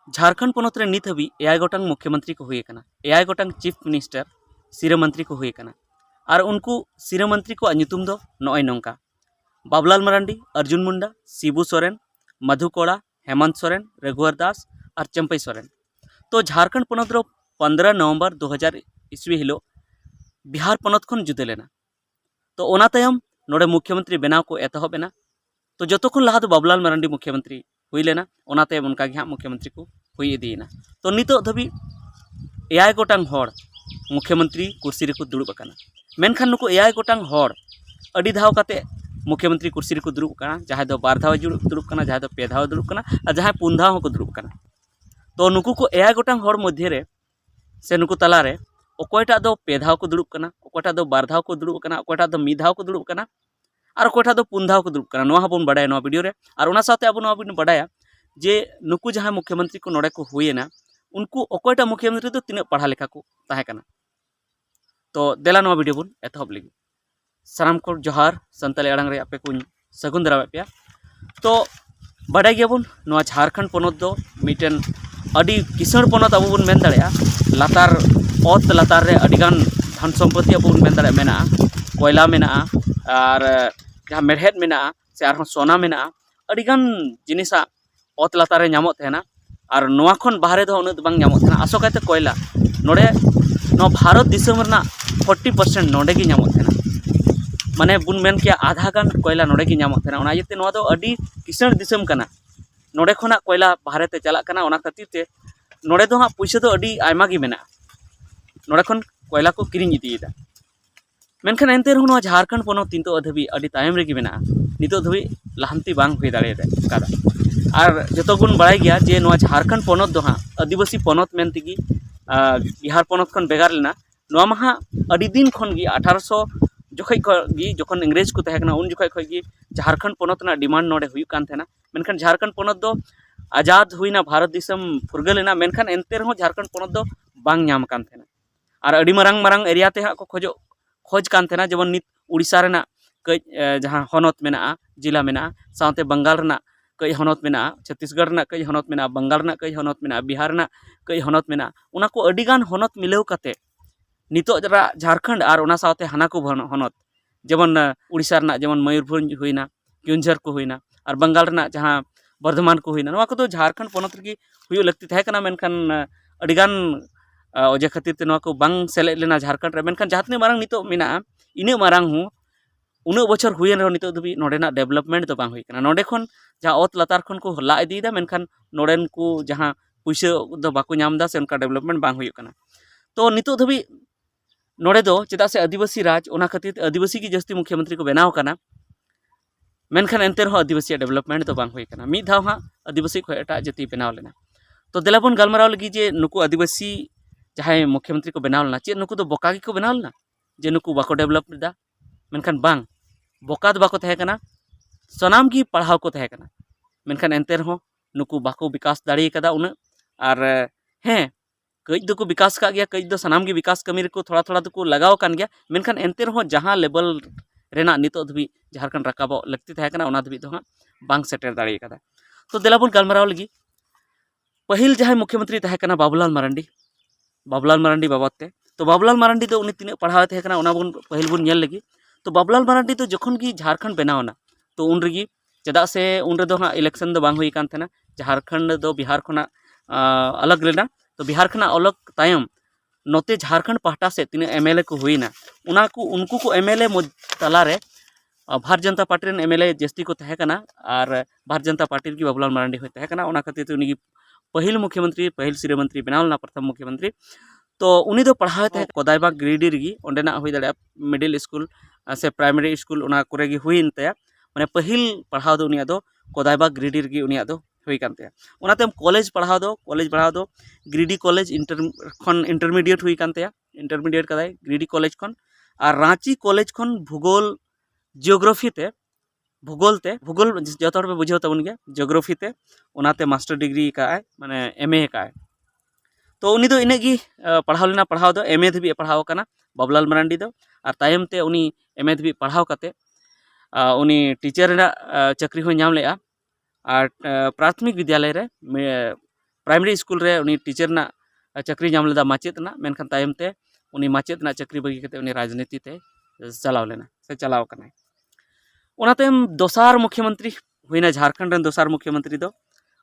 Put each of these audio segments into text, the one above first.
झारखंड पनत रे नित हबी 6 गोटांग मुख्यमंत्री को हुए कना, 6 गोटांग चीफ मिनिस्टर सिरा मंत्री को हुए कना। और उनको सिरा मंत्री को नितुम दो नॉय नोंका बाबुलाल मरांडी, अर्जुन मुंडा, शिबू सोरेन, मधु कोड़ा, हेमंत सोरेन, रघुवर दास और चंपई सोरेन। तो झारखंड पनत रो 15 नवंबर 2000 ईस्वी हिलो बिहार पनत खन जुदा लेना। तो ओना तायम नोडे मुख्यमंत्री बनाव को एतहबेना। तो जतो खन लहा दो बाबुलाल मरांडी मुख्यमंत्री हुई लेना, ओना तायम उनका गे मुख्यमंत्री को हुई इदीना। तो नितो धबी 6 गोटांग हर मुख्यमंत्री कुर्सी रे को दुड़ुब अकाना। मेनखान नुको 6 गोटांग हर अडी धाव काते मुख्यमंत्री कुर्सी रे को दुड़ुब अकाना। जहां दो 2 धाव दुड़ुब अकाना, जहां दो 2 धाव दुड़ुब अकाना और जहां 3 धाव को दुड़ुब अकाना। तो नुको को 6 गोटांग हर मध्य रे से नुको तला रे अकोयटा दो 2 धाव को दुड़ुब अकाना, अकोयटा दो 2 धाव को दुड़ुब अकाना, अकोयटा दो 1 धाव को दुड़ुब अकाना और अकोयटा दो 3 धाव को दुड़ुब अकाना। नोहा हबन बडाय नो वीडियो रे। और ओना साथे अब नो बन बडाया जे नुकु जहां मुख्यमंत्री को नोडे को हुएना उनको अकोयटा मुख्यमंत्री तो तीन पढ़ा लेखा को ताहे कना। तो देला नो वीडियो बन एतहब लगी। साराम को जोहार संताली आड़ांग रे आपे को सगुन दरावे पे। तो बडाय गयाबन नो झारखंड पनत दो मिटन अडी किसण पनत अब बन मेन दाड़ेया। लातार ओत लातार रे अडिगान धन सम्पत्ति अब बन मेन दाड़े मेना, कोयला मेना और जहां मेढ़ेद मेना से आर सोना मेना, अडिगान जिनिसा ओत लातार रे नामत थेना। और नोआ खन बाहरे दो उन बांग नामत थेना। आसोकाते कोयला नोडे नो भारत दिसम रना 40% नोडे की नामत थेना। माने बुन मेन के आधा गान कोयला नोडे की नामत थेना। ओना येते नोआ दो अडी किसण दिसम कना। नोडे खना कोयला बाहरे ते चला कना। ओना खातिर ते नोडे दो हा पुइसा दो अडी आयमा गी मेना। नोडे खन कोयला को किरिंग इदीदा। मेनखान एनते रहो नोआ झारखंड पनत तिंतो अधबी अडी तायम रे गी मेना। नितो धबी लाहंती बांग हुई दाड़े कादा। और जो गुण बड़ाई गया जे नोआ झारखंड पनत दो हाँ आदिवासी पनत मेन तिगी बिहार पनत खन बेगार लेना। नोआ महा अडी दिन खन गी 1800 जोखै गी जखन इंग्रेज को तहे कना उन जोखै खै गी झारखंड पनत ना डिमांड नोडे हुई कान थेना। मेनखान झारखंड पनत दो आजाद हुईना, भारत दिसम फुरगलेना। मेनखान एनते रहो झारखंड पनत दो बांग ᱧᱟᱢ ᱠᱟᱱ ᱛᱟᱦᱮᱱᱟ। और अडी मरांग मरांग एरिया ते को खोज कान थेना। जेमन नित उड़ीसा रेना कई जहां हनत मेना जिला मेना, साथे बंगाल रेना कई हनत मेना, छत्तीसगढ़ रेना कई हनत मेना, बंगाल रेना कई हनत मेना, बिहार रेना कई हनत मेना। उना को अडिगान हनत मिलाव काते नितो जरा झारखंड और उना साथे हाना को हनत जेमन उड़ीसा रेना जेमन मयूरभंज हुईना, केउंझर को हुईना और बंगाल रेना जहां बर्धमान को हुईना। नोआ को तो झारखंड पनत रे हुई लगती तहे कना। मेनखान अडिगान अजे खातिर ते नोआ को बांग सेले लेना झारखंड रे। मेनखान जहां तने मारांग नितो मेना इने मारांग हूँ उन बछर हुएन रहो नितो दबी नोडेना डेवलपमेंट तो बांग हुई कना। नोडे खन जहां ओत लातार खन को ला इदीदा। मेनखान नोडेन को जहां पुइसा दो बाको नामदा से उनका डेवलपमेंट बांग हुई कना। तो नितो दबी नोडे दो चेदा से आदिवासी राज ओना खातिर आदिवासी की जस्ती मुख्यमंत्री को बनाव कना। मेनखान एनते रहो आदिवासी डेवलपमेंट तो बांग हुई कना। मिद धाव हां आदिवासी को एटा जति बनाव लेना। तो देलाबन गलमाराव लगी जे नुकु आदिवासी जहां मुख्यमंत्री को बनाव लेना चे नुकु दो बोका की को बनाव लेना जे नुकु बाको डेवलप दा। मेनखान बांग बोका दो बाको तहे कना, सनाम की पढ़ाव को तहे कना। मेनखान एनते रहो नुकु बाको विकास दाड़ी कदा उन। और हें कई दो को विकास का गया, कई दो सनाम की विकास कमी रे को थोड़ा थोड़ा तो को लगाव कान गया। मेनखान एनते रहो जहां लेवल रेना नितो धबी झारखंड रकाबो लगती तहे कना ओना धबी दो हां बांग सेटर दाड़ी कदा। तो देलाबन गलमाराव लगी पहिल जहां मुख्यमंत्री तहे कना बाबुलाल मरांडी। बाबुलाल मरांडी बाबत ते तो बाबुलाल मरांडी तो उनी तीन पढ़ाव तहे कना ओना बन पहिल बन नेल लगी। तो बाबुलाल मरांडी तो जखन की झारखंड बनावना तो उन रगी चेदा से उन रे दो हां इलेक्शन दो बांग हुई कान थेना। झारखंड दो बिहार खना अलग लेना। तो बिहार खना अलग तायम नोते झारखंड पाहटा से तीन एमएलए को हुईना उना को उनको को एमएलए तला रे भारत जनता पार्टी रेन एमएलए जस्ती को तहे कना। और भारत जनता पार्टी की बाबुलाल मरांडी होय तहे कना। ओना खातिर ते उनी पहिल मुख्यमंत्री पहिल सिरे मंत्री बनावलना प्रथम मुख्यमंत्री। तो उनी दो पढ़ाव तहे कोदायबाग गिरिडीह रगी ओंडेना हुई दाड़े मिडिल स्कूल से प्राइमरी स्कूल ओना करे गी हुईन तया। माने पहिल पढ़ाव दो उनिया दो कोदायबाग गिरिडीह रगी उनिया दो हुई कान तया। ओनाते कॉलेज पढ़ाव दो गिरिडीह कॉलेज इंटरमीडिएट हुई कान तया। इंटरमीडिएट कदाय गिरिडीह कॉलेज खन और रांची कॉलेज खन भूगोल जियोग्राफी ते भूगोल जो पे बुझाव तबन गया जियोग्राफी ते ओनाते मास्टर डिग्री का माने एमए का। तो उनी दो इनेगी पढ़ाव लेना पढ़ाव दो एमए धबी पढ़ाव कना बाबुलाल मरांडी दो। और तायम ते उनी एमए धबी पढ़ाव काते उनी टीचर रेना चाकरी हो नाम लेआ। और प्राथमिक विद्यालय रे प्राइमरी स्कूल रे उनी टीचर ना चाकरी नाम लेदा माचेत ना मेनखान तायम ते उनी माचेत ना चाकरी बगी कते उनी राजनीति ते चलाव लेना से चलाव कनाय। ओना तायम दोसार मुख्यमंत्री हुईना झारखंड रन दोसार मुख्यमंत्री दो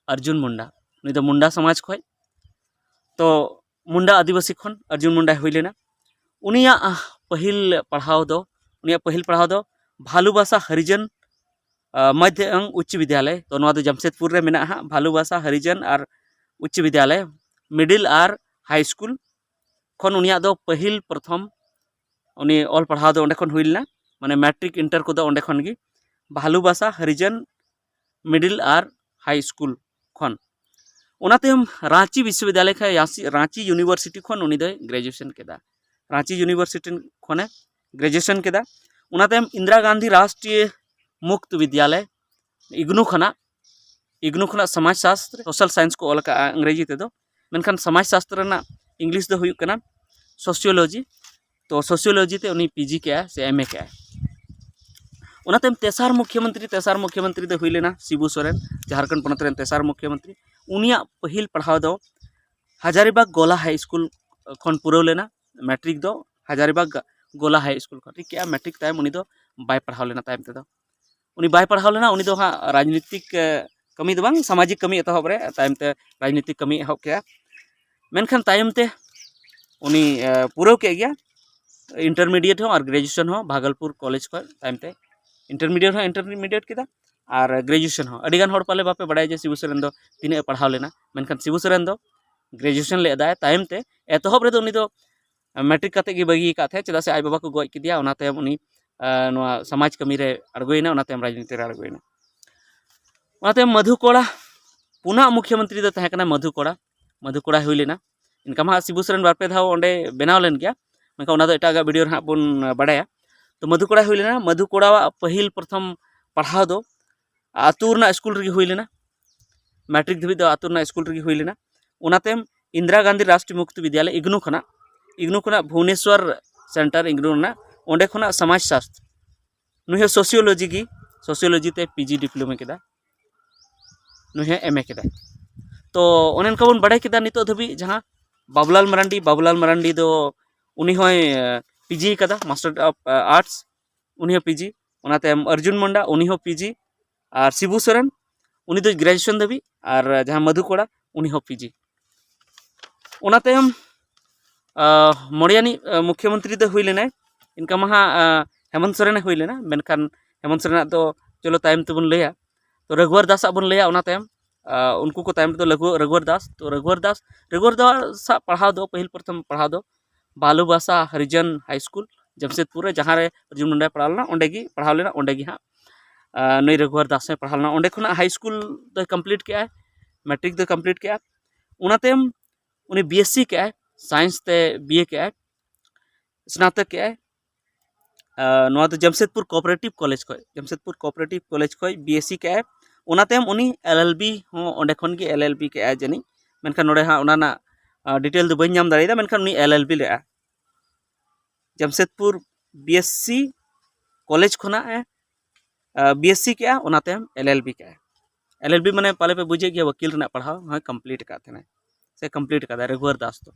अर्जुन मुंडा उनी दो मुंडा समाज खय तो मुंडा आदिवासी खन अर्जुन मुंडा हुई लेना। उनिया पहिल पढ़ाव दो भालुबासा हरिजन मध्य एवं उच्च विद्यालय तो नवा दो जमशेदपुर रे मेना हा भालुबासा हरिजन और उच्च विद्यालय मिडिल और हाई स्कूल खन उनिया दो पहिल प्रथम उनी ऑल पढ़ाव दो ओंडे खन हुई लेना माने मैट्रिक इंटर को दो ओंडे खन गी भालुबासा हरिजन मिडिल और हाई स्कूल खन। उनाते हम रांची विश्वविद्यालय खा रांची यूनिवर्सिटी खन उनी दो ग्रेजुएशन केदा रांची यूनिवर्सिटी खने ग्रेजुएशन केदा। उनाते हम इंदिरा गांधी राष्ट्रीय मुक्त विद्यालय इग्नू खना समाज शास्त्र सोशल साइंस को अलका अंग्रेजी ते दो मेनखान समाज शास्त्र ना इंग्लिश दो हुयुक कना सोशियोलॉजी तो सोशियोलॉजी ते उनी पीजी के से एमए के उनाते तेसार मुख्यमंत्री दो हुई लेना शिबू सोरेन झारखंड पोनत रेन तेसार मुख्यमंत्री उनिया पहिल पढ़ाव दो हजारीबाग गोला हाई स्कूल खन पुरव लेना मैट्रिक दो हजारीबाग गोला हाई स्कूल खन ठीक है मैट्रिक तायम उनी दो बाय पढ़ाव लेना तायम तेदो उनी बाय पढ़ाव लेना उनी दो हाँ राजनीतिक कमी दो बांग सामाजिक कमी एतहब रे तायम ते राजनीतिक कमी एहब के मेनखान तायम ते उनी पुरव के गया इंटरमीडिएट हो और ग्रेजुएशन हो भागलपुर कॉलेज को तायम ते इंटरमीडिएट केदा और ग्रेजुएशन हो अडिगान होड़ पाले बापे बड़ाय जे शिबू सोरेन दो तिने पढ़ाव लेना मेनखान शिबू सोरेन दो ग्रेजुएशन ले दाय तायम ते एतहब रे दो उनी दो मैट्रिक काते गी बगी का थे चेदा से आय बाबा को गoj किदिया ओनाते उनी नोआ समाज कमी रे अड़गोइना ओनाते राजनीति रे अड़गोइना। ओनाते मधुकोड़ा पुना मुख्यमंत्री दो तहे कना मधुकोड़ा हुई लेना इनका मा शिबू सोरेन बारपे धाव ओंडे बेनाव लेन गया मेनका ओना दो एटागा वीडियो रे बोन बड़ाया तो मधुकोड़ा हुई लेना मधुकोड़ा पहिल प्रथम पढ़ाव दो आतुरना स्कूल रे हुई लेना मैट्रिक धबी दो आतुरना स्कूल रे हुई लेना। ओनाते इंदिरा गांधी राष्ट्रीय मुक्त विद्यालय इग्नू खना भुवनेश्वर सेंटर इग्नू ना ओंडे खना समाज शास्त्र नुहे सोशियोलॉजी ते पीजी डिप्लोमा केदा नुहे एमए केदा तो ओनेन का बोन बड़ाय केदा नितो धबी जहां बाबूलाल मरांडी दो उनी होय पीजी कदा मास्टर ऑफ आर्ट्स उनी हो पीजी ओनाते अर्जुन मुंडा उनी हो पीजी और शिबू सोरेन उनी दो ग्रेजुएशन धबी और जहां मधुकोड़ा उनी हो पीजी। ओनाते मोड़ियानी मुख्यमंत्री दो हुई लेना इनका महा हेमंत सोरेन हुई लेना मेनखान हेमंत सोरेन दो चलो तायम तेबन लैया तो रघुवर दास बन लैया ओना तायम उनको को तायम तो रघुवर दास पढ़ाव दो पहिल प्रथम पढ़ाव दो भालुबासा हरिजन हाई स्कूल जमशेदपुर जहाँ रे अर्जुन मुंडा पढ़ा लेना ओंडे गी पढ़ाव लेना ओंडे गी हाँ नई रघुवर दास पढ़ा लेना ओंडे खुना हाई स्कूल दो कंप्लीट के मैट्रिक दो कंप्लीट के उनाते उनी बीएससी के साइंस ते बीए के स्नातक के नवा तो जमशेदपुर कोऑपरेटिव कॉलेज खय बीएससी के उनाते उनी एलएलबी हो ओंडे खन गे एलएलबी के जानी मेनखान नोडे हाँ ओना ना डिटेल दो बइन नाम दाड़ेदा मेनखान उनी एलएलबी ले जमशेदपुर बीएससी कॉलेज खना बीएससी के ओनाते एलएलबी के एलएलबी माने पाले पे बुझे गया वकील रना पढ़ाव हाँ कंप्लीट का थे से कंप्लीट का रघुवर दास तो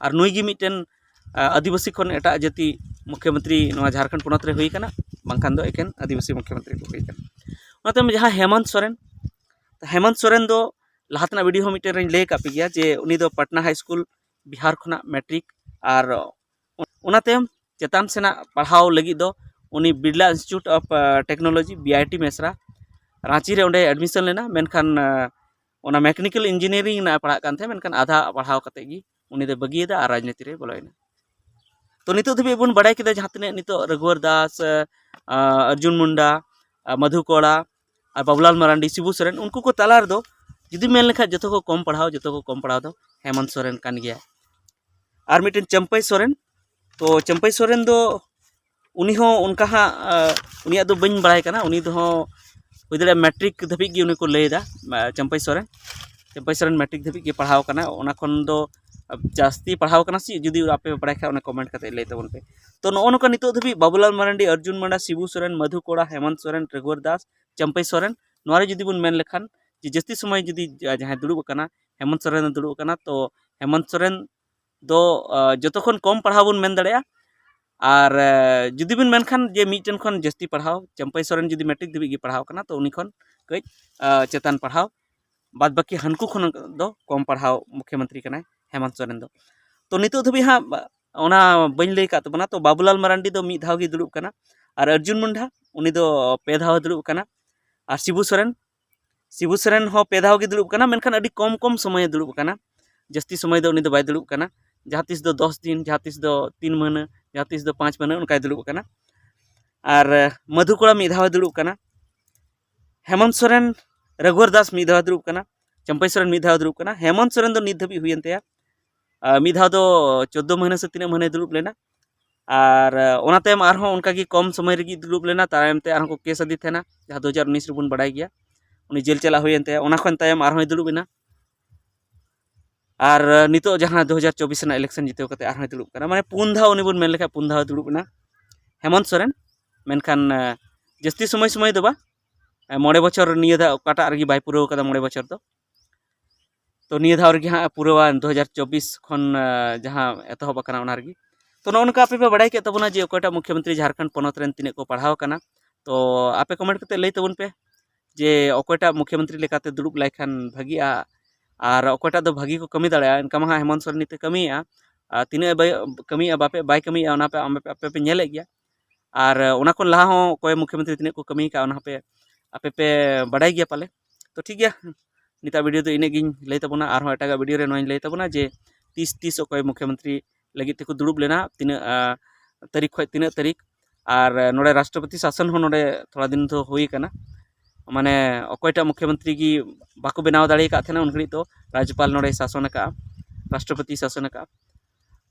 और नुई गी मिटन आदिवासी खन एटा जाति मुख्यमंत्री नवा झारखंड पोनत रे हुई कना बांखान दो एकेन आदिवासी मुख्यमंत्री को हुई कना। ओनाते जहाँ हेमंत सोरेन दो लाहातना वीडियो मिटन रेन ले का पे गया जे उनी दो पटना हाई स्कूल बिहार खना मैट्रिक और ओनाते चेतान सेना पढ़ाव लगी दो उनी Birla institute of technology BIT Mesra Ranchi रे ओंडे एडमिशन लेना मेनखान ओना मैकेनिकल इंजीनियरिंग ना पढ़ा कान थे मेनखान आधा पढ़ाव कते गी उनी दे बगियदा और राजनीति रे बोलयना। तो नितो धबी बन बड़ाय केदा जहां तने नितो रघुवर दास अर्जुन मुंडा मधुकोड़ा और बाबूलाल मरांडी शिबू सोरेन उनको को तलार दो जुदी मेन लेखा जतो को कम पढ़ाव दो हेमंत सोरेन कान गया और मिटन चंपई सोरेन दो उनी हो उनका हाँ उनिया दो बइन बड़ाय कना उनी दो हुई दाड़ा मैट्रिक धबी गी उनी को लैदा चंपई सोरेन मैट्रिक धबी गी पढ़ाव कना ओना खन दो जास्ती पढ़ाव कना सी जुदी आपे बड़ाय खा कमेंट करते लै तबन पे। तो नो नोका नितो धबी बाबूलाल मरांडी अर्जुन मुंडा शिबू सोरेन मधुकोड़ा हेमंत सोरेन रघुवर दास चंपई सोरेन नोरे जुदी बन मेन लेखान जे जस्ती समय जुदी जहां दुड़ुब कना हेमंत सोरेन दुड़ुब कना। तो हेमंत सोरेन दो जतो खन कम पढ़ाव बन मेन दाड़ेया और जुदी बिन मेनखान जे मिटन खन जस्ती पढ़ाव चंपई सोरेन जुदी मैट्रिक धाबी गे पढ़ाव कना तो उनी खन कई चेतान पढ़ाव बाद बाकी हनकू खन दो कम पढ़ाव मुख्यमंत्री कना हेमंत सोरेन दो। तो नितो धाबी हाँ ओना बइन लई का तबना। तो बाबूलाल मरांडी दो मिद धाव गे दुड़ुब कना और अर्जुन मुंडा उनी दो पे धाव दुड़ुब कना और शिबू सोरेन हो पे धाव गे दुड़ुब कना मेनखान अडी कम कम समय दुड़ुब कना जस्ती समय दो उनी दो बाय दुड़ुब कना जहाँ तीस दो 10 दिन जहाँ तीस दो 3 महीना जहाँ तीस दो 5 महीना उनका दुड़ुब कना और मधुकोड़ा मिद धाव दुड़ुब कना हेमंत सोरेन रघुवर दास मिद धाव दुड़ुब कना चंपई सोरेन मिद धाव दुड़ुब कना हेमंत सोरेन दो नित धाबी हुयन तया मिद धाव दो 14 महीना से 3 महीना दुड़ुब लेना और ओना तायम आरहों उनका की कम समय रेगी दुड़ुब लेना तायम ते आरहों को केस अदी थेना जहाँ 2019 रेबुन बड़ाय गया उनी जेल चला हुयन तया ओना खन तायम आरहों दुड़ुब एना और नितो जहाँ 2024 ना इलेक्शन जितेव कते आरहों दुड़ुब कना माने पुन धाव उनी बुन मेन लेखा पुन धाव दुड़ुब एना हेमंत सोरेन मेनखान जस्ती समय समय दो बा 9 बछर निया दा काटा रगी बाय पुरो कदा 9 बछर दो तो निया धाव रगी हाँ पुरवा 2024 खन जहाँ एतहब कना ओना रगी तो नौका आपे पे बड़ाई के तबना जे अकोटा मुख्यमंत्री झारखंड पनत रेन तिने को पढ़ाव कना तो आपे कमेंट करते लई तबन पे जे अकोटा मुख्यमंत्री लेकाते दुड़ुब लायखान भागिया और अकोटा दो भागी को कमी दाड़ा इनका मा हेमंत सोरेन निते कमिया तिने कमी बापे बाय कमिया ओना पे आपे पे नेले गया और ओना को लहा हो कोई मुख्यमंत्री तिने को कमी का ओना पे आपे पे बड़ाई गया पाले तो ठीक गया निता वीडियो तो इने गिन लई तबना और एटागा वीडियो रे नोइन लई तबना जे 30 कोई मुख्यमंत्री लगित को दुड़ुब लेना तीन तारीख खय तीन तारीख और नोडे राष्ट्रपति शासन हो नोडे थोड़ा दिन तो हुई कना माने अकोयटा मुख्यमंत्री की बाको बनाव दाड़े का थे उन घड़ी तो राज्यपाल नोडे शासन का राष्ट्रपति शासन का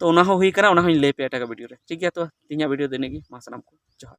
तो ओना हो हुई कना ओना हो लई पे एटागा वीडियो रे ठीक गया। तो तिना वीडियो देने की मा सानाम को जोहार।